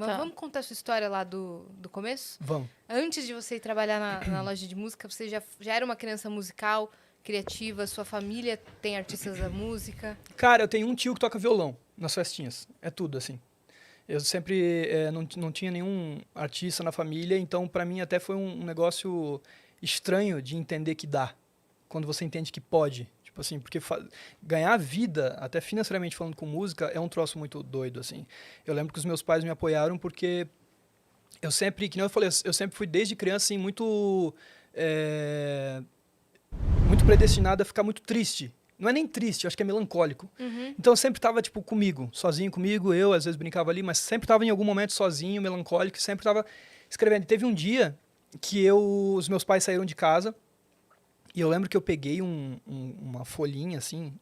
Tá. Vamos contar a sua história lá do começo? Vamos. Antes de você ir trabalhar na loja de música, você já era uma criança musical, criativa, sua família tem artistas da música? Cara, eu tenho um tio que toca violão nas festinhas. É tudo, assim. Eu sempre não tinha nenhum artista na família, então para mim até foi um negócio estranho de entender que dá. Quando você entende que pode. Tipo assim, porque ganhar vida, até financeiramente falando com música, é um troço muito doido, assim. Eu lembro que os meus pais me apoiaram porque eu sempre, que nem eu falei, eu sempre fui desde criança, assim, muito predestinado a ficar muito triste. Não é nem triste, eu acho que é melancólico. Uhum. Então eu sempre tava, tipo, comigo, sozinho comigo, eu às vezes brincava ali, mas sempre tava em algum momento sozinho, melancólico, e sempre tava escrevendo. E teve um dia que os meus pais saíram de casa, e eu lembro que eu peguei uma folhinha, assim,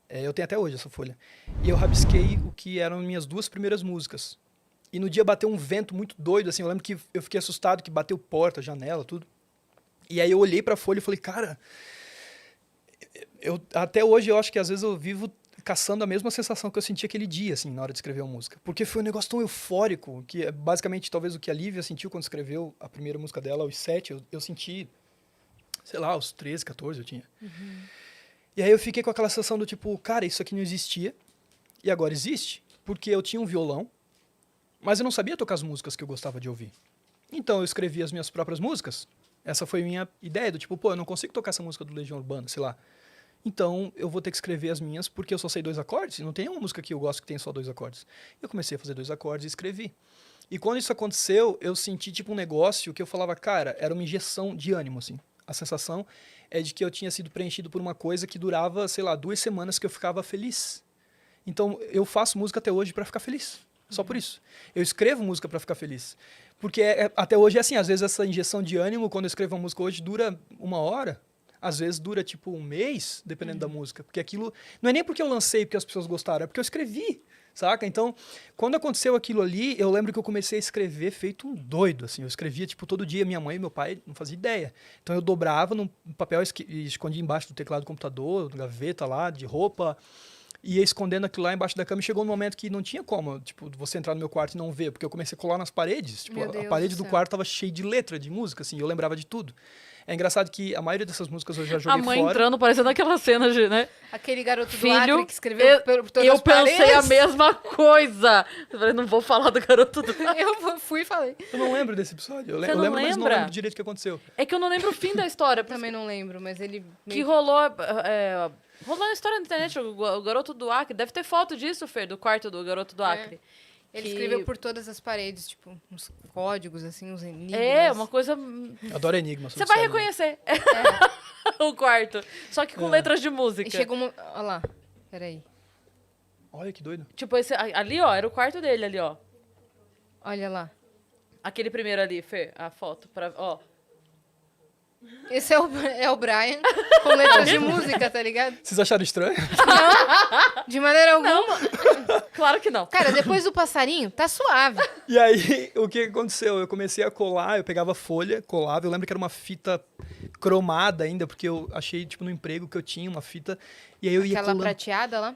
eu tenho até hoje essa folha, e eu rabisquei o que eram minhas 2 primeiras músicas. E no dia bateu um vento muito doido, assim, eu lembro que eu fiquei assustado, que bateu porta, janela, tudo. E aí eu olhei pra folha e falei, cara, até hoje eu acho que às vezes eu vivo caçando a mesma sensação que eu senti aquele dia, assim, na hora de escrever uma música. Porque foi um negócio tão eufórico, que é basicamente talvez o que a Lívia sentiu quando escreveu a primeira música dela, aos 7, eu senti, sei lá, aos 13, 14 eu tinha. Uhum. E aí eu fiquei com aquela sensação do tipo, cara, isso aqui não existia, e agora existe, porque eu tinha um violão, mas eu não sabia tocar as músicas que eu gostava de ouvir. Então eu escrevi as minhas próprias músicas. Essa foi a minha ideia, do tipo, pô, eu não consigo tocar essa música do Legião Urbana, sei lá. Então, eu vou ter que escrever as minhas, porque eu só sei 2 acordes. Não tem uma música que eu gosto que tem só 2 acordes. Eu comecei a fazer 2 acordes e escrevi. E quando isso aconteceu, eu senti tipo um negócio que eu falava, cara, era uma injeção de ânimo, assim. A sensação é de que eu tinha sido preenchido por uma coisa que durava, sei lá, 2 semanas que eu ficava feliz. Então, eu faço música até hoje para ficar feliz. Só por isso. Eu escrevo música para ficar feliz. Porque até hoje é assim, às vezes essa injeção de ânimo, quando eu escrevo uma música hoje, dura 1 hora. Às vezes dura, tipo, 1 mês, dependendo da música. Porque aquilo... Não é nem porque eu lancei porque as pessoas gostaram, é porque eu escrevi, saca? Então, quando aconteceu aquilo ali, eu lembro que eu comecei a escrever feito um doido, assim. Eu escrevia, tipo, todo dia. Minha mãe e meu pai não faziam ideia. Então, eu dobrava num papel e escondia embaixo do teclado do computador, da gaveta lá, de roupa. Ia escondendo aquilo lá embaixo da cama. E chegou um momento que não tinha como, tipo, você entrar no meu quarto e não ver. Porque eu comecei a colar nas paredes. Tipo, Meu a Deus parede do do céu. quarto tava cheia de letra, de música, assim. Eu lembrava de tudo. É engraçado que a maioria dessas músicas eu já A joguei mãe fora. entrando, parecendo aquela cena de, né? Aquele garoto do Filho, Acre que escreveu por todas eu as pensei paredes. a mesma coisa. Eu falei, não vou falar do garoto do... Eu fui e falei. Eu não lembro desse episódio. Eu Você não lembro, mas não lembra? lembro direito o que aconteceu. É que eu não lembro o fim da história. Também não lembro, mas ele... Que rolou... rolou na história na internet, o garoto do Acre. Deve ter foto disso, Fer, do quarto do garoto do Acre. Ele que- escreveu por todas as paredes, tipo, uns códigos, assim, uns enigmas. É, uma coisa... Eu adoro Enigma. Você vai reconhecer o quarto. Só que com letras de música. E chegou uma... Olha lá, peraí. Olha que doido. Tipo, ali, ó, era o quarto dele ali, ó. Olha lá. Aquele primeiro ali, Fer, a foto. Ó. Esse é o Brian com letras de música, tá ligado? Vocês acharam estranho? De maneira alguma. Claro que não. Cara, depois do passarinho, tá suave. E aí, o que aconteceu? Eu comecei a colar, eu pegava folha, colava. Eu lembro que era uma fita cromada ainda, porque eu achei, tipo, no emprego que eu tinha uma fita. E aí eu ia Aquela colando. prateada lá.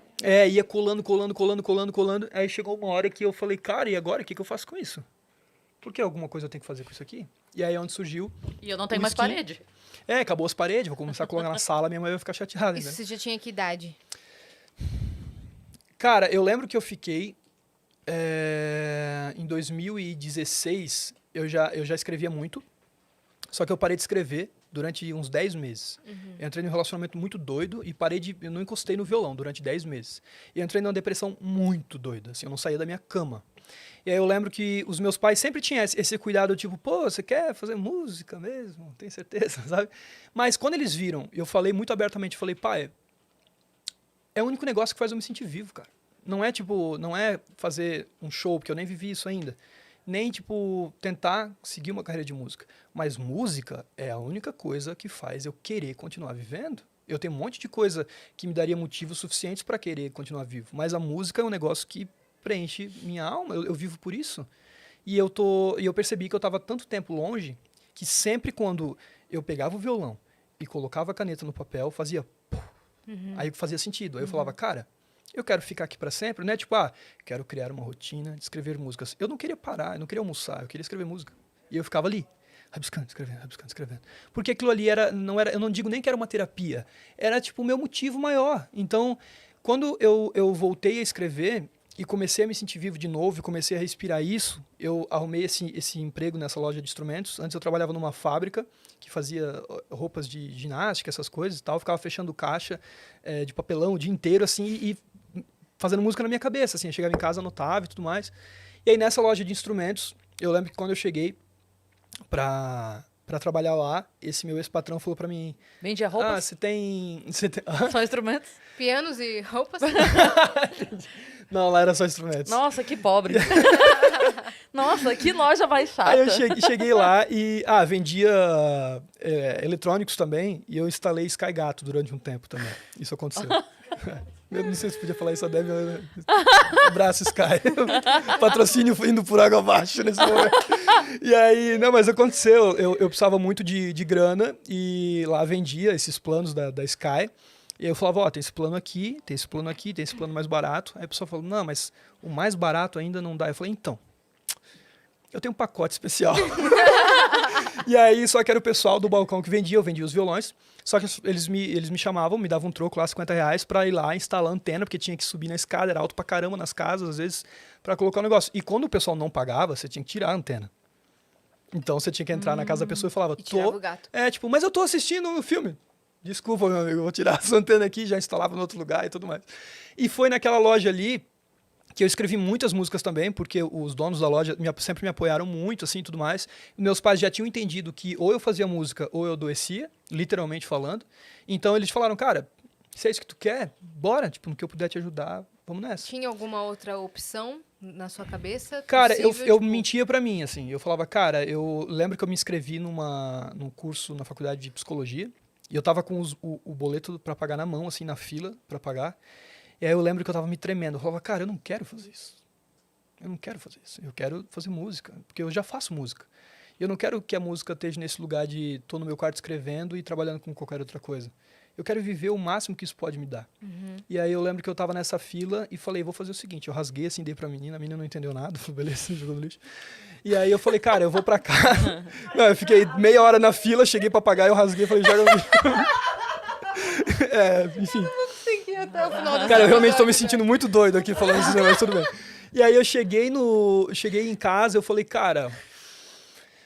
Ia colando. Aí chegou uma hora que eu falei, cara, e agora? O que eu faço com isso? Por que alguma coisa eu tenho que fazer com isso aqui? E aí é onde surgiu. E eu não tenho O mais skin. parede. Acabou as paredes, vou começar a colocar na sala, minha mãe vai ficar chateada. Isso Né? você já tinha que idade? Cara, eu lembro que eu fiquei... em 2016, eu já escrevia muito, só que eu parei de escrever durante uns 10 meses. Eu entrei num relacionamento muito doido e eu não encostei no violão durante 10 meses. E eu entrei numa depressão muito doida, assim, eu não saía da minha cama. E aí eu lembro que os meus pais sempre tinham esse cuidado, tipo, pô, você quer fazer música mesmo? Tem certeza, sabe? Mas quando eles viram, eu falei muito abertamente, falei, pai, é o único negócio que faz eu me sentir vivo, cara. Não é fazer um show, porque eu nem vivi isso ainda. Nem, tipo, tentar seguir uma carreira de música. Mas música é a única coisa que faz eu querer continuar vivendo. Eu tenho um monte de coisa que me daria motivos suficientes para querer continuar vivo. Mas a música é um negócio que preenche minha alma. Eu vivo por isso. E eu percebi que eu estava tanto tempo longe que sempre quando eu pegava o violão e colocava a caneta no papel, fazia... Aí fazia sentido. Aí eu falava, cara... eu quero ficar aqui pra sempre, né? Tipo, quero criar uma rotina de escrever músicas. Eu não queria parar, eu não queria almoçar, eu queria escrever música. E eu ficava ali, rabiscando, escrevendo. Porque aquilo ali não era, eu não digo nem que era uma terapia, era tipo o meu motivo maior. Então, quando eu voltei a escrever e comecei a me sentir vivo de novo e comecei a respirar isso, eu arrumei esse emprego nessa loja de instrumentos. Antes eu trabalhava numa fábrica que fazia roupas de ginástica, essas coisas e tal. Eu ficava fechando caixa de papelão o dia inteiro, assim, e fazendo música na minha cabeça, assim. Eu chegava em casa, anotava e tudo mais. E aí nessa loja de instrumentos, eu lembro que quando eu cheguei pra trabalhar lá, esse meu ex-patrão falou pra mim... Vendia roupas? Você tem... Só instrumentos? Pianos e roupas? Não, lá era só instrumentos. Nossa, que pobre. Nossa, que loja mais chata. Aí eu cheguei lá e vendia eletrônicos também, e eu instalei Sky Gato durante um tempo também. Isso aconteceu. Eu não sei se podia falar isso, a Debbie. Abraço, Sky. Patrocínio foi indo por água abaixo nesse momento. E aí, não, mas aconteceu. Eu precisava muito de grana e lá vendia esses planos da Sky. E aí eu falava, tem esse plano aqui, tem esse plano aqui, tem esse plano mais barato. Aí a pessoa falou, não, mas o mais barato ainda não dá. Eu falei, então, eu tenho um pacote especial. E aí, só que era o pessoal do balcão que vendia, eu vendia os violões. Só que eles me chamavam, me davam um troco lá, R$50, pra ir lá instalar a antena, porque tinha que subir na escada, era alto pra caramba nas casas, às vezes, pra colocar o negócio. E quando o pessoal não pagava, você tinha que tirar a antena. Então você tinha que entrar na casa da pessoa e falava, E tirava o gato. mas eu tô assistindo um filme. Desculpa, meu amigo, eu vou tirar essa antena aqui, já instalava no outro lugar e tudo mais. E foi naquela loja ali que eu escrevi muitas músicas também, porque os donos da loja sempre me apoiaram muito, assim, tudo mais. Meus pais já tinham entendido que ou eu fazia música ou eu adoecia, literalmente falando. Então eles falaram, cara, se é isso que tu quer, bora, tipo, no que eu puder te ajudar, vamos nessa. Tinha alguma outra opção na sua cabeça? Cara, possível, eu tipo... mentia pra mim, assim. Eu falava, cara, eu lembro que eu me inscrevi num curso na faculdade de psicologia, e eu tava com o boleto pra pagar na mão, assim, na fila pra pagar. E aí eu lembro que eu tava me tremendo. Eu falava, cara, eu não quero fazer isso. Eu não quero fazer isso. Eu quero fazer música, porque eu já faço música. E eu não quero que a música esteja nesse lugar de tô no meu quarto escrevendo e trabalhando com qualquer outra coisa. Eu quero viver o máximo que isso pode me dar. Uhum. E aí eu lembro que eu tava nessa fila e falei, vou fazer o seguinte. Eu rasguei assim, dei pra menina, a menina não entendeu nada. Falei, beleza, jogou no lixo. E aí eu falei, cara, eu vou pra cá. Não, eu fiquei meia hora na fila, cheguei pra pagar, eu rasguei e falei, joga no lixo. Enfim. Tem que ir até o final Cara, eu realmente tô me sentindo muito doido aqui falando isso, mas tudo bem. E aí eu cheguei em casa, eu falei, cara,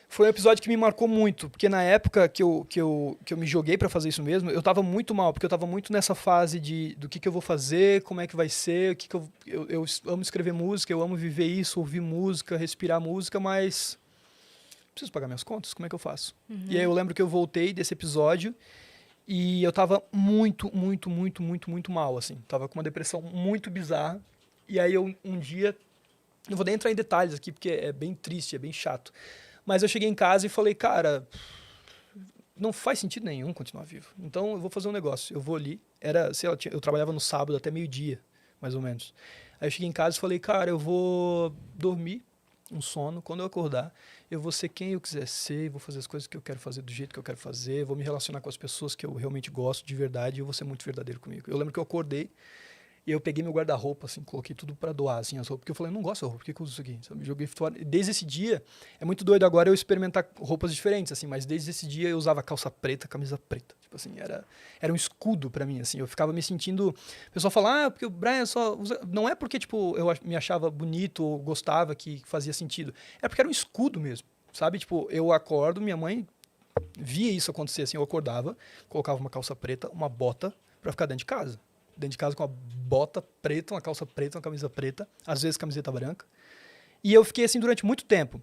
foi um episódio que me marcou muito, porque na época que eu me joguei pra fazer isso mesmo, eu tava muito mal, porque eu tava muito nessa fase do que eu vou fazer, como é que vai ser, o que eu amo escrever música, eu amo viver isso, ouvir música, respirar música, mas preciso pagar minhas contas, como é que eu faço? Uhum. E aí eu lembro que eu voltei desse episódio e eu tava muito mal, assim. Tava com uma depressão muito bizarra. E aí um dia, não vou nem entrar em detalhes aqui, porque é bem triste, é bem chato. Mas eu cheguei em casa e falei, cara, não faz sentido nenhum continuar vivo. Então eu vou fazer um negócio. Eu vou ali, sei lá, eu trabalhava no sábado até meio-dia, mais ou menos. Aí eu cheguei em casa e falei, cara, eu vou dormir um sono. Quando eu acordar, eu vou ser quem eu quiser ser, vou fazer as coisas que eu quero fazer do jeito que eu quero fazer, vou me relacionar com as pessoas que eu realmente gosto de verdade e eu vou ser muito verdadeiro comigo. Eu lembro que eu acordei e eu peguei meu guarda-roupa, assim, coloquei tudo pra doar, assim, as roupas, porque eu falei, não gosto de roupa, por que eu uso isso aqui? Sabe? Joguei fora. Desde esse dia, é muito doido agora eu experimentar roupas diferentes, assim, mas desde esse dia eu usava calça preta, camisa preta. Tipo assim, era um escudo pra mim, assim, eu ficava me sentindo... O pessoal fala, porque o Brian só usa... Não é porque, tipo, eu me achava bonito ou gostava que fazia sentido, é porque era um escudo mesmo, sabe? Tipo, eu acordo, minha mãe via isso acontecer, assim, eu acordava, colocava uma calça preta, uma bota pra ficar dentro de casa. Dentro de casa com uma bota preta, uma calça preta, uma camisa preta, às vezes camiseta branca. E eu fiquei assim durante muito tempo.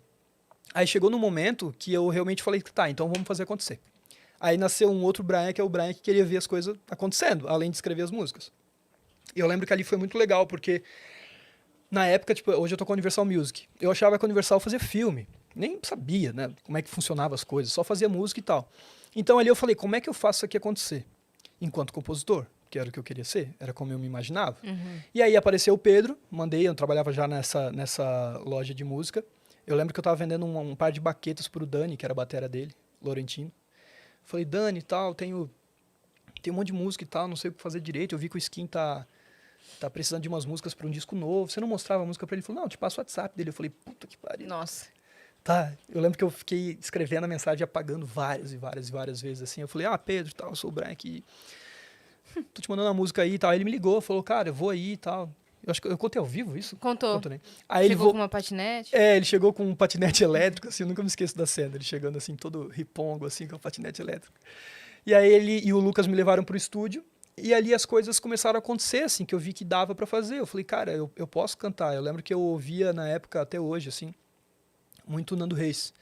Aí chegou no momento que eu realmente falei, tá, então vamos fazer acontecer. Aí nasceu um outro Brian, que é o Brian que queria ver as coisas acontecendo, além de escrever as músicas. E eu lembro que ali foi muito legal, porque na época, tipo, hoje eu tô com a Universal Music. Eu achava que a Universal fazia filme. Nem sabia, né, como é que funcionava as coisas, só fazia música e tal. Então ali eu falei, como é que eu faço isso aqui acontecer? Enquanto compositor, que era o que eu queria ser, era como eu me imaginava. Uhum. E aí apareceu o Pedro, eu trabalhava já nessa loja de música. Eu lembro que eu tava vendendo um par de baquetas pro Dani, que era a batera dele, Laurentino. Falei, Dani e tal, tem um monte de música e tal, não sei o que fazer direito. Eu vi que o Skin tá tá precisando de umas músicas pra um disco novo. Você não mostrava a música pra ele? Ele falou, não, te passo o WhatsApp dele. Eu falei, puta que pariu. Nossa. Tá, eu lembro que eu fiquei escrevendo a mensagem e apagando várias vezes, assim. Eu falei, Pedro, tal, eu sou o Brian aqui. Tô te mandando uma música aí e tal. Aí ele me ligou, falou, cara, eu vou aí e tal. Eu acho que eu contei ao vivo isso? Contou. Conto, né? Aí Chegou com uma patinete? ele chegou com um patinete elétrico, assim, eu nunca me esqueço da cena. Ele chegando assim, todo ripongo, assim, com o patinete elétrico. E aí ele e o Lucas me levaram pro estúdio. E ali as coisas começaram a acontecer, assim, que eu vi que dava pra fazer. Eu falei, cara, eu posso cantar. Eu lembro que eu ouvia na época, até hoje, assim, muito o Nando Reis.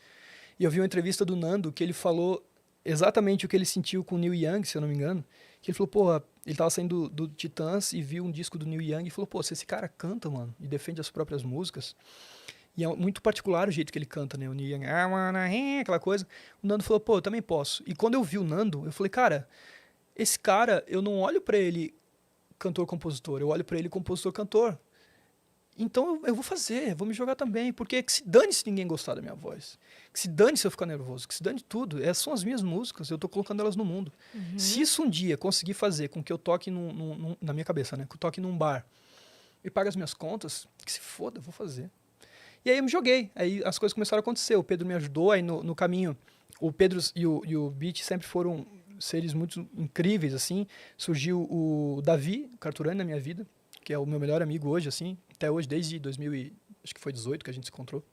E eu vi uma entrevista do Nando que ele falou exatamente o que ele sentiu com o Neil Young, se eu não me engano. Que ele falou, porra, ele tava saindo do Titãs e viu um disco do Neil Young e falou, pô, se esse cara canta, mano, e defende as próprias músicas, e é muito particular o jeito que ele canta, né? O Neil Young, aquela coisa. O Nando falou, pô, eu também posso. E quando eu vi o Nando, eu falei, cara, esse cara, eu não olho pra ele cantor-compositor, eu olho pra ele compositor-cantor. Então eu vou fazer, vou me jogar também, porque que se dane se ninguém gostar da minha voz. Que se dane se eu ficar nervoso, que se dane tudo. Essas são as minhas músicas, eu tô colocando elas no mundo. Se isso um dia conseguir fazer com que eu toque na minha cabeça, né? Que eu toque num bar e pague as minhas contas, que se foda, eu vou fazer. E aí eu me joguei, aí as coisas começaram a acontecer. O Pedro me ajudou, aí no caminho, o Pedro e o Beat sempre foram seres muito incríveis, assim. Surgiu o Davi Carturani na minha vida, que é o meu melhor amigo hoje, assim, até hoje, desde 2018 que a gente se encontrou.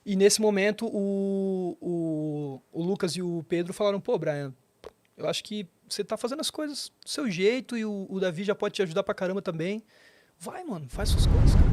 E nesse momento, o Lucas e o Pedro falaram, pô, Brian, eu acho que você tá fazendo as coisas do seu jeito e o Davi já pode te ajudar pra caramba também. Vai, mano, faz suas coisas, cara.